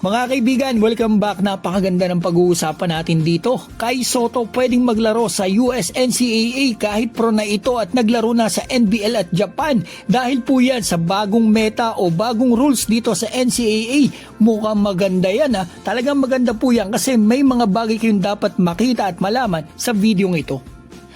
Mga kaibigan, welcome back. Napakaganda ng pag-uusapan natin dito. Kai Sotto pwedeng maglaro sa US NCAA kahit pro na ito at naglaro na sa NBL at Japan. Dahil po yan sa bagong meta o bagong rules dito sa NCAA. Mukhang maganda yan ha. Talagang maganda po yan kasi may mga bagay kayong dapat makita at malaman sa video ito.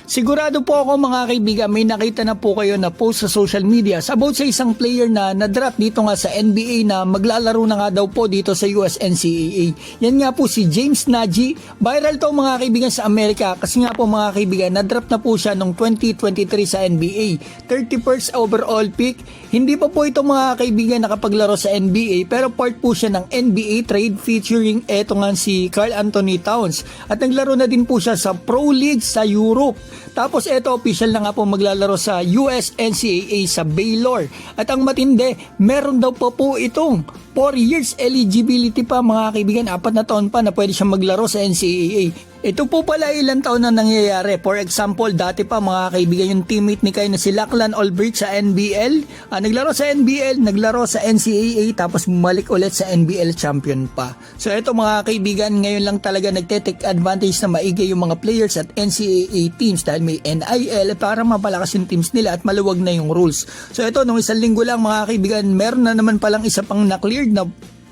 Sigurado po ako mga kaibigan, may nakita na po kayo na post sa social media about sa isang player na na-draft dito nga sa NBA na maglalaro na nga daw po dito sa US NCAA. Yan nga po si James Nagy. Viral to mga kaibigan sa Amerika kasi nga po mga kaibigan, na-draft na po siya noong 2023 sa NBA. 31st overall pick. Hindi pa po ito mga kaibigan nakapaglaro sa NBA pero part po siya ng NBA trade featuring eto nga si Karl Anthony Towns. At naglaro na din po siya sa Pro League sa Europe. Tapos eto official na nga po maglalaro sa US NCAA sa Baylor. At ang matindi, meron daw po itong 4 years eligibility pa mga kaibigan, 4 na taon pa na pwede siyang maglaro sa NCAA. Ito po pala ilang taon na nangyayari. For example, dati pa mga kaibigan yung teammate ni Kai na si Lachlan Olbrich sa NBL. Naglaro sa NBL, naglaro sa NCAA tapos bumalik ulit sa NBL champion pa. So ito mga kaibigan, ngayon lang talaga nagte-take advantage na maigi yung mga players at NCAA teams dahil may NIL para mapalakas yung teams nila at maluwag na yung rules. So ito, nung isang linggo lang mga kaibigan, meron na naman palang isa pang na-cleared na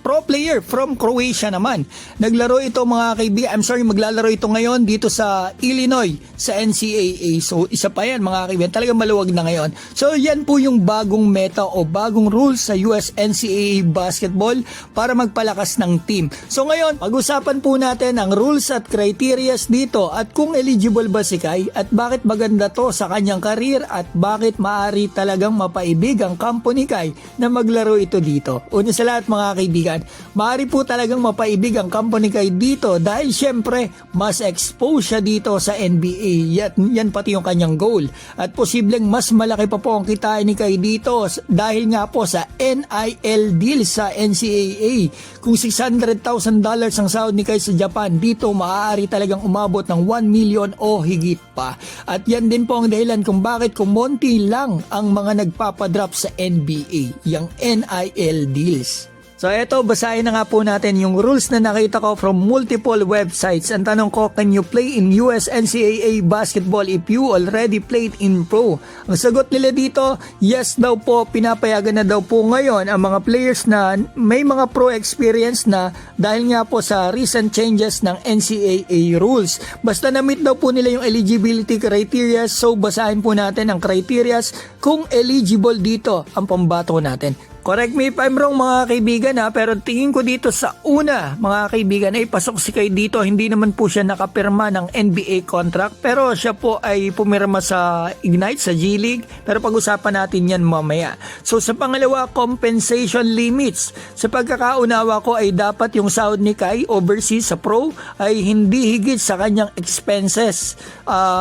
pro player from Croatia naman. Naglaro ito mga kaibigan, maglalaro ito ngayon dito sa Illinois sa NCAA. So isa pa yan mga kaibigan, talagang maluwag na ngayon. So yan po yung bagong meta o bagong rules sa US NCAA basketball para magpalakas ng team. So ngayon, pag-usapan po natin ang rules at criterias dito at kung eligible ba si Kai at bakit maganda to sa kanyang career at bakit maaari talagang mapaibig ang kampo ni Kai na maglaro ito dito. Una sa lahat mga kaibigan, maaari po talagang mapaibig ang company kay dito dahil syempre mas expose siya dito sa NBA. Yan pati yung kanyang goal. At posibleng mas malaki pa po ang kitain ni Kai dito dahil nga po sa NIL deal sa NCAA. Kung $600,000 ang sahod ni Kai sa Japan, dito maaari talagang umabot ng 1 million o higit pa. At yan din po ang dahilan kung bakit kumonti lang ang mga nagpapadrop sa NBA, yung NIL deals. So eto, basahin na nga po natin yung rules na nakita ko from multiple websites. Ang tanong ko, can you play in US NCAA basketball if you already played in pro? Ang sagot nila dito, yes daw po, pinapayagan na daw po ngayon ang mga players na may mga pro experience na dahil nga po sa recent changes ng NCAA rules. Basta na-meet daw po nila yung eligibility criteria, so basahin po natin ang criteria kung eligible dito ang pambato natin. Correct me if I'm wrong mga kaibigan pero tingin ko dito sa una mga kaibigan ay pasok si Kai dito. Hindi naman po siya nakapirma ng NBA contract pero siya po ay pumirma sa Ignite, sa G League, pero pag-usapan natin yan mamaya. So sa pangalawa, compensation limits. Sa pagkakaunawa ko ay dapat yung sahod ni Kai overseas sa pro ay hindi higit sa kanyang expenses.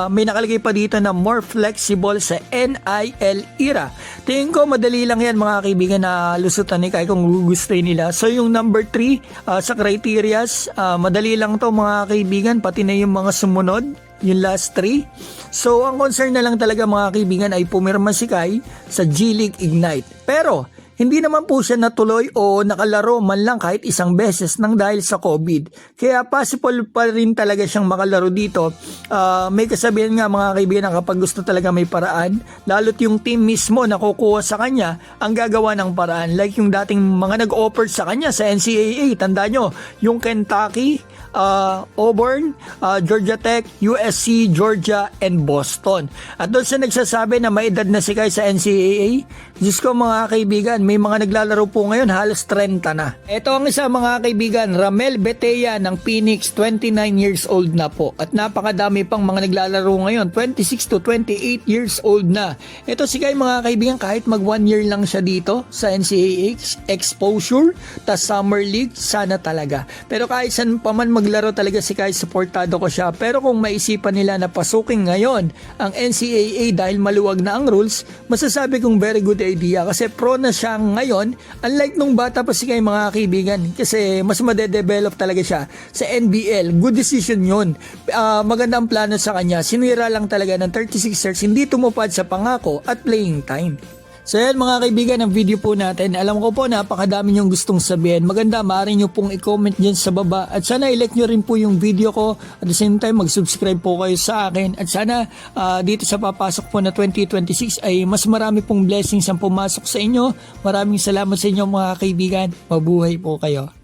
May nakalagay pa dito na more flexible sa NIL era. Tingin ko madali lang yan mga kaibigan na lusutan ni Kai kung gugustuhin nila. So yung number 3 sa criterias, madali lang to mga kaibigan, pati na yung mga sumunod, yung last 3. So ang concern na lang talaga mga kaibigan ay pumirma si Kai sa G League Ignite. Pero hindi naman po siya natuloy o nakalaro man lang kahit isang beses nang dahil sa COVID. Kaya possible pa rin talaga siyang makalaro dito. May kasabihan nga mga kaibigan na kapag gusto talaga may paraan, lalo't yung team mismo na kukuha sa kanya ang gagawa ng paraan. Like yung dating mga nag-offer sa kanya sa NCAA. Tandaan nyo, yung Kentucky, Auburn, Georgia Tech, USC, Georgia, and Boston. At doon sa nagsasabi na may edad na si Kai sa NCAA, Diyos ko mga kaibigan, may mga naglalaro po ngayon halos 30 na. Ito ang isa mga kaibigan, Ramel Betea ng Phoenix, 29 years old na po. At napakadami pang mga naglalaro ngayon, 26 to 28 years old na. Ito si Kai mga kaibigan, kahit mag 1 year lang siya dito sa NCAA exposure, ta Summer League, sana talaga. Pero kahit saan pa man maglaro talaga si Kai, supportado ko siya. Pero kung maisipan nila na pasukin ngayon ang NCAA dahil maluwag na ang rules, masasabi kong very good idea kasi pro na siya ngayon, unlike nung bata pa si Kai mga kaibigan, kasi mas madedevelop talaga siya sa NBL. Good decision yun. Maganda ang plano sa kanya. Sinira lang talaga ng 36ers, hindi tumupad sa pangako at playing time. So yan mga kaibigan, ang video po natin. Alam ko po napakadami niyong gustong sabihin. Maganda, maaari niyo pong i-comment dyan sa baba. At sana i-like niyo rin po yung video ko. At the same time, mag-subscribe po kayo sa akin. At sana dito sa papasok po na 2026 ay mas marami pong blessings ang pumasok sa inyo. Maraming salamat sa inyo mga kaibigan. Mabuhay po kayo.